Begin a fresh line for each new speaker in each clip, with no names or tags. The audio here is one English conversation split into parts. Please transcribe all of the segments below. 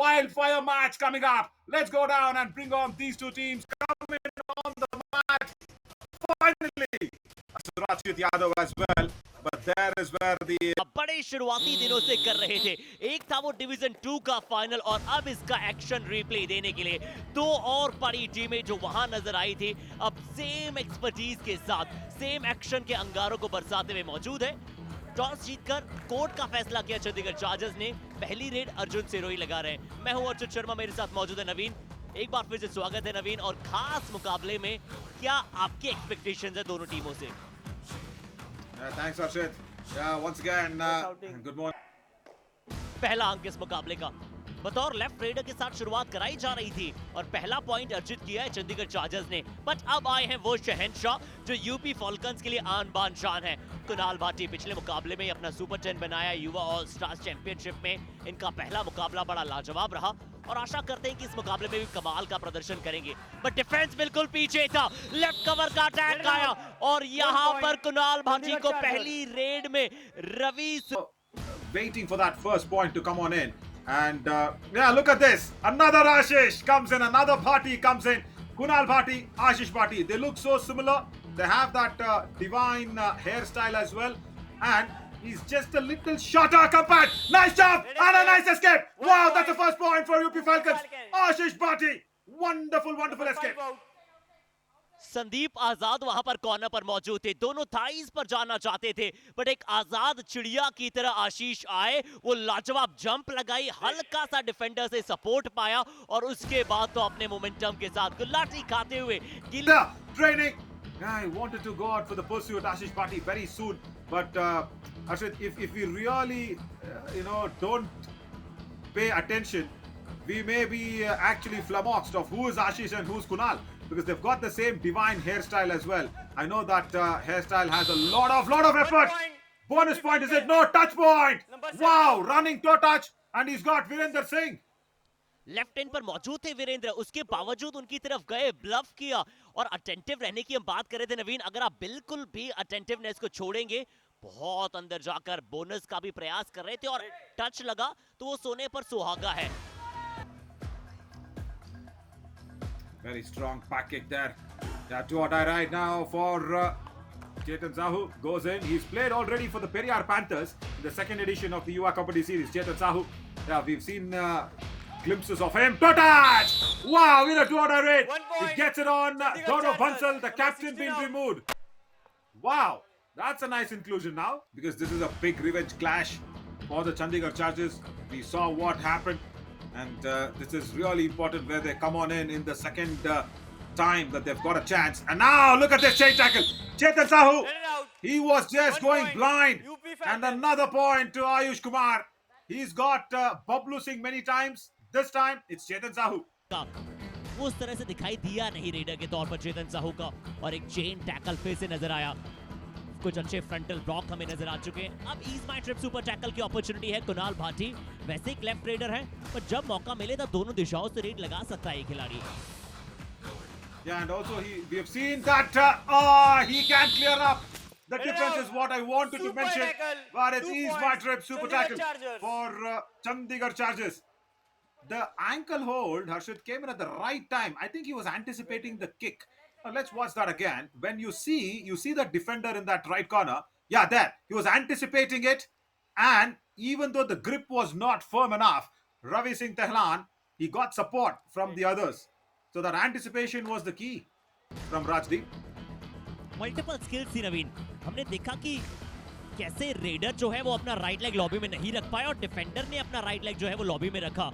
wildfire match coming up. Let's go down and bring on these two teams coming on the match. Finally, Rachit Yadav as well. But there is where the
बड़े शुरुआती दिनों से कर रहे थे। एक था वो डिवीजन 2 का फाइनल और अब इसका एक्शन रिप्ले देने के लिए दो और बड़ी टीमें जो वहां नजर आई थी अब सेम एक्सपर्टीज के साथ सेम एक्शन के अंगारों को बरसाते हुए मौजूद है। टॉस जीतकर कोर्ट का फैसला किया चंडीगढ़ चार्जर्स ने। पहली रेड अर्जुन सिरोही लगा रहे हैं। मैं हूं अर्जुन शर्मा, मेरे साथ मौजूद है नवीन। एक बार फिर से स्वागत है नवीन। और खास मुकाबले में क्या आपकी एक्सपेक्टेशंस है दोनों टीमों से?
thanks Arshit. Yeah, once again, good morning.
पहला अंक इस मुकाबले का बतौर लेफ्ट रेडर के साथ शुरुआत कराई जा रही थी और पहला पॉइंट अर्जित किया है चंडीगढ़ चार्जर्स ने। बट अब आए हैं वो शहंशाह जो यूपी फॉल्कन्स के लिए आन बान शान है। कुणाल भाटी पिछले मुकाबले में अपना सुपर 10 बनाया युवा ऑल स्टार्स चैंपियनशिप में। इनका पहला मुकाबला बड़ा लाजवाब रहा और आशा करते हैं कि इस मुकाबले में भी कमाल का प्रदर्शन करेंगे। बट डिफेंस बिल्कुल पीछे था, लेफ्ट कवर का अटैक आया और यहाँ पर कुणाल भाटी को पहली रेड में Ravi
waiting for that first point to come on in. And yeah, look at this. Another Ashish comes in, another Bhati comes in. Kunal Bhati, Ashish Bhati. They look so similar. They have that divine hairstyle as well. And he's just a little shorter compared. Nice jump and a nice escape. Wow, that's the first point for UP Falcons. Ashish Bhati. Wonderful, wonderful escape.
Sandeep आजाद वहां पर corner पर मौजूद थे, दोनों thighs पर जाना चाहते थे बट एक आजाद चिड़िया की तरह आशीष आए, वो लाजवाब जंप लगाई, हल्का सा डिफेंडर से सपोर्ट पाया और उसके बाद तो अपने मोमेंटम के साथ गुलाटी खाते हुए
training. I wanted to go out for the pursuit, Ashish Bhati, very soon. But Ashit, if we really, don't pay attention, we may be actually flummoxed of who is Ashish and who's Kunal. Because they've got the same divine hairstyle as well. I know that hairstyle has a lot of effort. Bonus point is it? No, touch point. Wow, running toe touch and he's got Virender Singh.
Left and पर मौजूद थे वीरेंद्र, उसके बावजूद उनकी तरफ गए, bulb किया और अटेंटिव रहने की हम बात कर रहे थे नवीन। अगर आप बिल्कुल भी अटेंटिवनेस को छोड़ेंगे, बहुत अंदर जाकर बोनस का भी प्रयास कर रहे थे और टच लगा तो वो सोने पर सुहागा है।
Very strong pack kick there. Yeah, 2 or die right now for Chetan Sahu. Goes in. He's played already for the Periyar Panthers in the second edition of the Yuva Kabaddi series. Chetan Sahu. Yeah, we've seen glimpses of him. Touch! Wow, in a 2 or die raid. He gets it on Gaurav Bansal, the captain being removed. Wow, that's a nice inclusion now because this is a big revenge clash for the Chandigarh Chargers. We saw what happened. And this is really important where they come on in the second time that they've got a chance. And now look at this chain tackle. Chetan Sahu. He was just going blind. And another point to Ayush Kumar. He's got Bablu Singh many times. This time it's Chetan Sahu.
उस तरह से दिखाई दिया नहीं raider के तौर पर चेतन साहू का और एक चेन टैकल फिर से नजर आया। कुछ अच्छे फ्रंटल ब्लॉक हमें नजर आ चुके हैं। अब EaseMyTrip super tackle की अपॉर्चुनिटी है कुणाल भाटी। वैसे एक लेफ्ट रेडर है पर जब मौका मिले तो दोनों दिशाओं से रेड लगा सकता है ये खिलाड़ी।
Yeah, and also we have seen that he can clear up. The difference is what I wanted to mention. But it's ease my trip super tackle for Chandigarh Chargers. The ankle hold, Harshit, came in at the right time. I think he was anticipating the kick. Now let's watch that again. When you see the defender in that right corner. Yeah, there. He was anticipating it. And even though the grip was not firm enough, Ravi Singh Tehlan, he got support from the others. So that anticipation was the key from Rajdeep.
Multiple skills थी नवीन। हमने देखा कि कैसे raider जो है वो अपना right leg lobby में नहीं रख पाया और डिफेंडर ने अपना राइट लेग जो है वो लॉबी में रखा,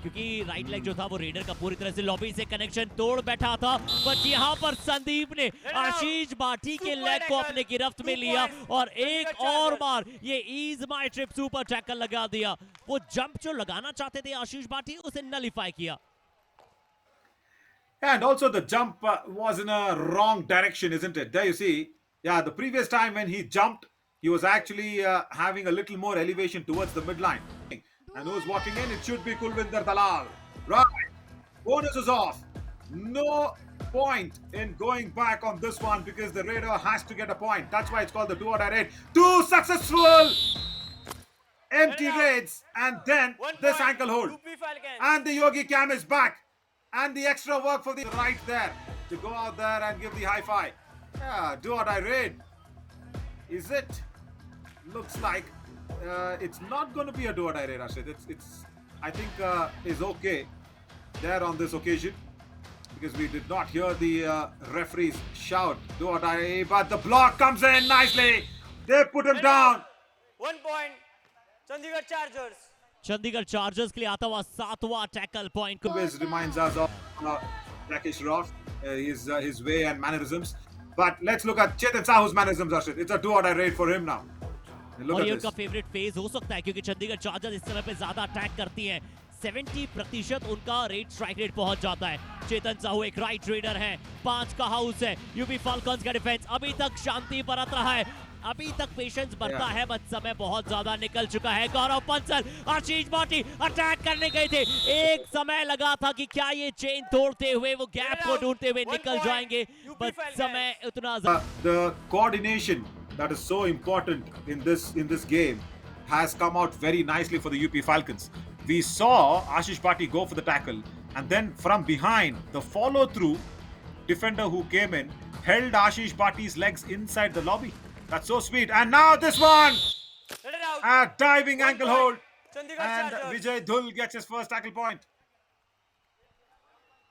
क्योंकि राइट लेग जो था वो रेडर का पूरी तरह से लॉबी से कनेक्शन तोड़ बैठा था। बट यहाँ पर संदीप ने आशीष भाटी के लेग को अपने गिरफ्त में लिया और एक और बार ये EaseMyTrip super tackle लगा दिया। वो जंप जो लगाना चाहते थे आशीष भाटी, उसे नलिफाई किया।
And also the jump was in a wrong direction, isn't it? There you see. Yeah, the previous time when he jumped, he was actually having a little more elevation towards the midline. And who's walking in? It should be Kulvinder Dalal. Right. Bonus is off. No point in going back on this one because the Raider has to get a point. That's why it's called the do or die raid. Too successful. empty raids, and then this ankle hold.
UP Falcons.
And the Yogi Cam is back. And the extra work for the right there to go out there and give the high five. Yeah, do or die raid. Is it? Looks like it's not going to be a do or die raid, Rashid. It's I think is okay there on this occasion because we did not hear the referees shout do or die, but the block comes in nicely. They put him down.
1 point. Chandigarh Chargers.
Chandigarh chargers के लिए आता हुआ 7वां tackle point को
Always reminds us of Jackie Shroff, his way and mannerisms. But let's look at Chetan Sahu's mannerisms, Rashid. It's a do or die raid for him now. And look
और
at
ये
this.
उनका favourite phase हो सकता है क्योंकि Chandigarh chargers इस समय पे ज्यादा अटैक करती हैं 70% उनका रेट स्ट्राइक रेट पहुंच जाता है चेतन साहू एक राइट रेडर है 5 का हाउस है यूपी फाल्कन्स का डिफेंस अभी तक शांति बरत रहा है अभी तक पेशेंस बढ़ता है बट समय बहुत ज्यादा निकल चुका है गौरव पंसल आशीष भाटी अटैक करने गए थे एक समय लगा था कि क्या ये चेन तोड़ते हुए वो गैप को ढूंढते हुए निकल जाएंगे बट समय उतना
The coordination that is so important in this game has come out very nicely for the UP Falcons. We saw Ashish Bhatti go for the tackle, and then from behind, the follow-through defender who came in held Ashish Bhatti's legs inside the lobby. That's so sweet. And now this one,
Let it out.
a diving ankle hold,
Chandigarh
and
Chargers.
Vijay Dhul gets his first tackle point.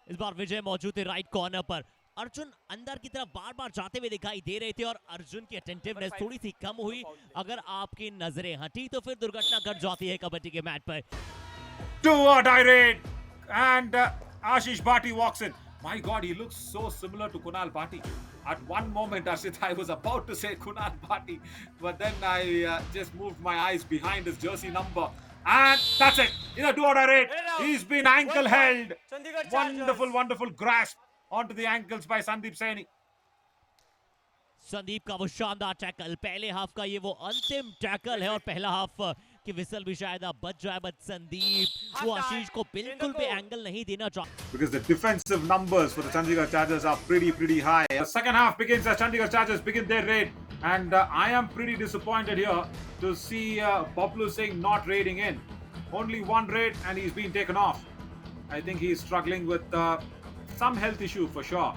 इस बार विजय मौजूद थे right corner पर अर्जुन अंदर की तरफ बार बार जाते हुए दिखाई दे रहे थे और अर्जुन की अटेंटिवनेस थोड़ी सी कम हुई अगर आपकी नजरें हटी तो फिर दुर्घटना घट जाती है कबड्डी के मैच पर
Do or die raid, and Ashish Bhatti walks in. My God, he looks so similar to Kunal Bhatti. At one moment, Arshit, I was about to say Kunal Bhatti, but then I just moved my eyes behind his jersey number. And that's it. In a do or die raid, he's been ankle held.
Chandigarh Chargers.
Wonderful, wonderful grasp onto the ankles by Sandeep Saini.
Sandeep का वो शानदार tackle पहले half का ये वो अंतिम tackle है और पहला हाफ की विसल भी शायद अब बच जाए बट संदीप वो आशीष को बिल्कुल भी एंगल नहीं देना चाहता
Because the defensive numbers for the Chandigarh Chargers are pretty high. The second half begins as Chandigarh Chargers begin their raid, and I am pretty disappointed here to see Poplu Singh not raiding in. Only one raid and he's been taken off. I think he's struggling with some health issue for sure.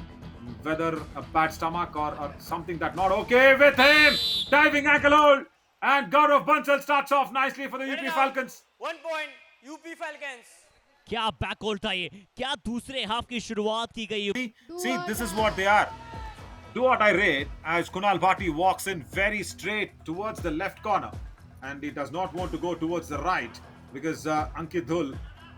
Whether a bad stomach or something that not okay with him. Diving ankle hold, and Gaurav Bansal starts off nicely for the
Let
UP
it out.
Falcons.
1 point. UP Falcons.
क्या back hold था ये क्या दूसरे half की शुरुआत की गई
See, this is what they are. Do or die raid as Kunal Bhatti walks in very straight towards the left corner, and he does not want to go towards the right because Ankit Dhul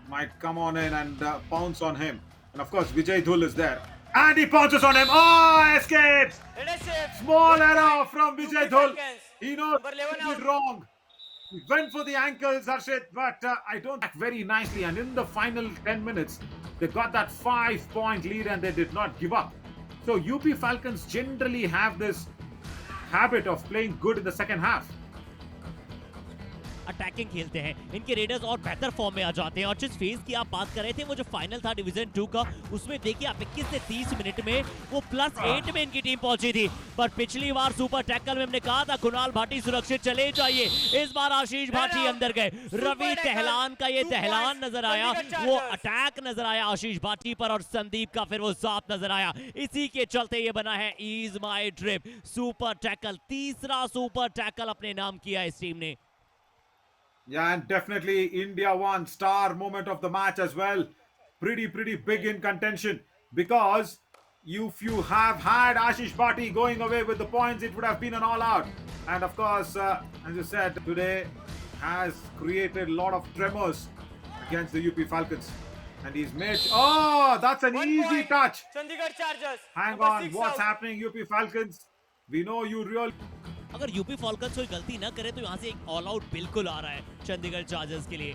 might come on in and pounce on him. And of course, Vijay Dhul is there. And he pounces on him. Oh, escapes!
Let us save.
Small
1
error
point.
from
UP
Vijay Dhul.
Falcons.
He knows
Number 11
he did
out.
wrong. He went for the ankles, Harshit, but I don't think very nicely. And in the final 10 minutes, they got that 5-point lead and they did not give up. So UP Falcons generally have this habit of playing good in the second half.
Attacking खेलते हैं इनके readers और बेहतर form में आ जाते हैं और जिस फेज की आप बात कर रहे थे वो जो फाइनल था डिवीजन 2 का उसमें देखिए आप 21 से 30 मिनट में वो +8 में इनकी टीम पहुंची थी पर पिछली बार सुपर टैकल में हमने कहा था कुणाल भाटी सुरक्षित चले जाइए इस बार आशीष भाटी अंदर गए रवि टहलान का ये दहलान नजर आया वो अटैक नजर आया आशीष भाटी पर और संदीप का फिर वो साथ नजर आया इसी के चलते ये बना है ईज माई ड्रिप सुपर टैकल तीसरा सुपर टैकल अपने नाम किया इस टीम ने
Yeah, and definitely India won star moment of the match as well. Pretty big in contention because if you have had Ashish Bhatti going away with the points, it would have been an all-out. And of course, as you said, today has created a lot of tremors against the UP Falcons. And he's made... Oh, that's an
1
easy
point.
touch.
Chandigarh Chargers.
Hang
Number
on,
6
what's
out.
happening, UP Falcons? We know you really...
अगर UP फॉल्कन्स कोई गलती ना करे तो यहाँ से एक all out बिल्कुल आ रहा है चंडीगढ़ चार्जर्स के लिए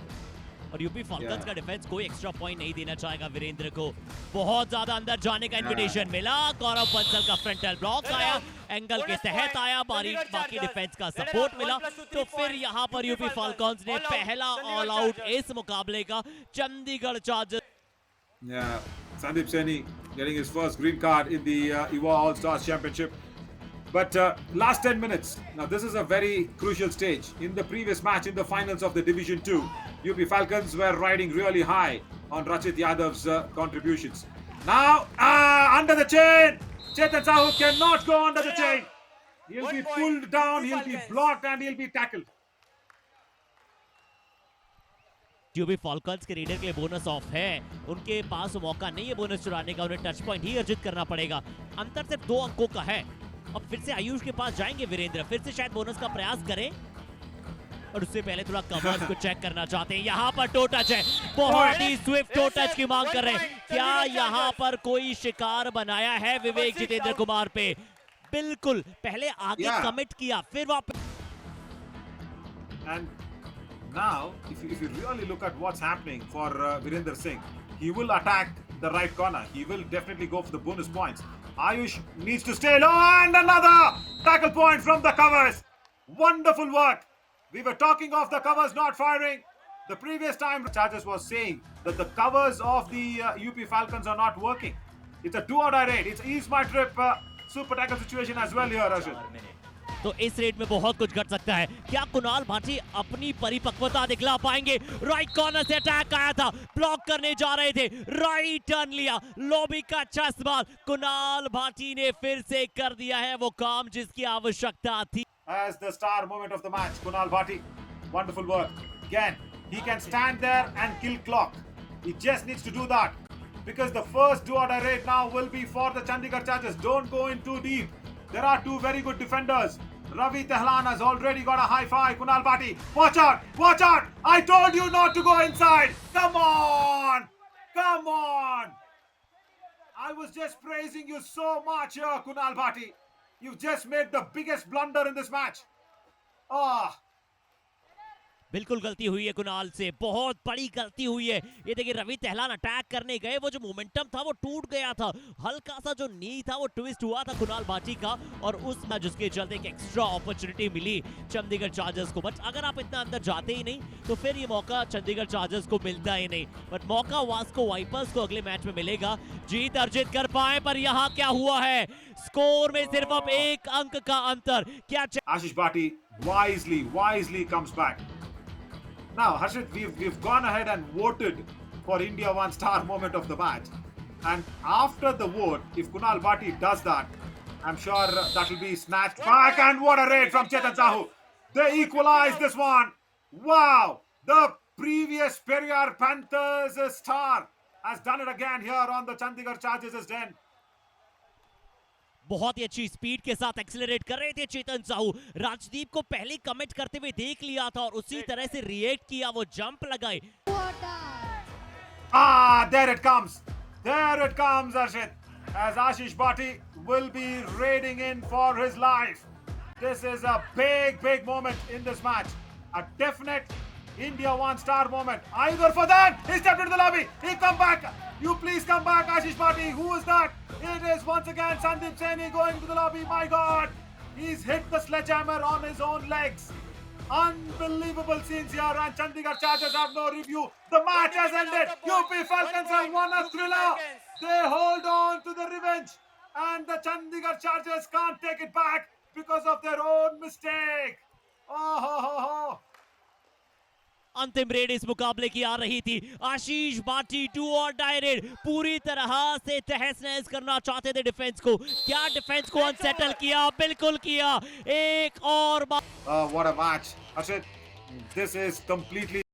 और यूपी फॉल्कन्स का डिफेंस कोई एक्स्ट्रा पॉइंट नहीं देना चाहेगा वीरेंद्र को बहुत ज्यादा अंदर जाने का इनविटेशन मिला गौरव बंसल का फ्रंटल ब्लॉक आया एंगल के तहत आया बाकी डिफेंस का सपोर्ट मिला तो फिर यहाँ पर यूपी फॉल्कन्स ने पहला ऑल आउट इस मुकाबले का Chandigarh chargers
Yeah, Sandeep Saini getting his first green card in the EVA All-Stars Championship. But last 10 minutes. Now, this is a very crucial stage. In the previous match, in the finals of the Division 2, UP Falcons were riding really high on Rachit Yadav's contributions. Now, under the chain! Chetan Sahu cannot go under the chain. He'll
1
be
point,
pulled down,
UP
he'll be
Falcons.
blocked, and he'll be tackled.
UP Falcons के raider के लिए bonus of है, उनके पास मौका नहीं है bonus चुराने का, उन्हें टच पॉइंट ही अर्जित करना पड़ेगा। अंतर सिर्फ 2 अंकों का है। अब फिर से आयुष के पास जाएंगे वीरेंद्र, फिर से शायद बोनस का प्रयास करें, और उससे पहले थोड़ा कवर्स को चेक करना चाहते हैं। यहाँ पर टो टच है, बहुत ही स्विफ्ट टो टच की मांग कर रहे हैं। क्या यहाँ पर कोई शिकार बनाया है विवेक जितेंद्र कुमार पे? बिल्कुल, पहले आगे कमिट किया, फिर वापस।
And now, if you really look at what's happening for Virender Singh, he will attack the right corner. He will definitely go for the bonus points. Ayush needs to stay low, and another tackle point from the covers. Wonderful work. We were talking of the covers not firing. The previous time, Chargers was saying that the covers of the UP Falcons are not working. It's a do-or-die raid. It's ease my trip super tackle situation as well here, Rashid.
तो इस red में बहुत कुछ घट सकता है। क्या कुणाल भाटी अपनी परिपक्वता दिखला पाएंगे? राइट कॉर्नर से अटैक आया था, ब्लॉक करने जा रहे थे, राइट टर्न लिया, लॉबी का अच्छा इस्तेमाल, कुणाल भाटी ने फिर से कर दिया है वो काम जिसकी आवश्यकता थी।
As the star moment of the match, Kunal Bhati, wonderful work. Again, he can stand there and kill clock. He just needs to do that. Because the first do-or-die raid now will be for the Chandigarh Chargers. Don't go in too deep. There are 2 very good defenders. Ravi Tehlan has already got a high five. Kunal Bhati, watch out! Watch out! I told you not to go inside! Come on! Come on! I was just praising you so much here, Kunal Bhati. You've just made the biggest blunder in this match. Ah.
बिल्कुल गलती हुई है कुणाल से, बहुत बड़ी गलती हुई है। ये देखिए रवि तेहलान अटैक करने गए, वो जो मोमेंटम था वो टूट गया था, हल्का सा जो नी था वो ट्विस्ट हुआ था कुणाल भाटी का, और उस मैच उसके चलते एक एक्स्ट्रा अपॉर्चुनिटी मिली चंडीगढ़ चार्जर्स को। बट अगर आप इतना अंदर जाते ही नहीं तो फिर ये मौका चंडीगढ़ चार्जर्स को मिलता ही नहीं। बट मौका वास्को वाइपर्स को अगले मैच में मिलेगा, जीत अर्जित कर पाए। पर यहाँ क्या हुआ है? स्कोर में सिर्फ अब 1 अंक का अंतर। क्या
Ashish Bhati wisely comes back. Now, Harshit, we've gone ahead and voted for India 1 star moment of the match. And after the vote, if Kunal Bhati does that, I'm sure that will be snatched back. And what a raid from Chetan Sahu. They equalize this one. Wow. The previous Periyar Panthers star has done it again here on the Chandigarh Chargers' den.
बहुत ही अच्छी speed के साथ accelerate कर रहे थे चेतन साहू। राजदीप को पहले commit करते हुए देख लिया था और उसी तरह से रिएक्ट किया, वो जंप लगाए।
There it comes. There it comes, Arshit. As Ashish Bhati will be raiding in for his life. This is a big moment in this match. A definite India 1 star moment. Either for that, he stepped into the lobby. He come back. You please come back, Ashish Bhati. Who is that? It is once again Sandeep Saini going to the lobby. My God, he's hit the sledgehammer on his own legs. Unbelievable scenes here, and Chandigarh Chargers have no review. The match has ended. UP Falcons have won a thriller. They hold on to the revenge, and the Chandigarh Chargers can't take it back because of their own mistake. Oh ho ho ho.
अंतिम red इस मुकाबले की आ रही थी। आशीष Bhati do और die red पूरी तरह से तहस नहस करना चाहते थे डिफेंस को। क्या डिफेंस को अनसेटल किया? बिल्कुल किया। एक और
What a match. Arshit, this is completely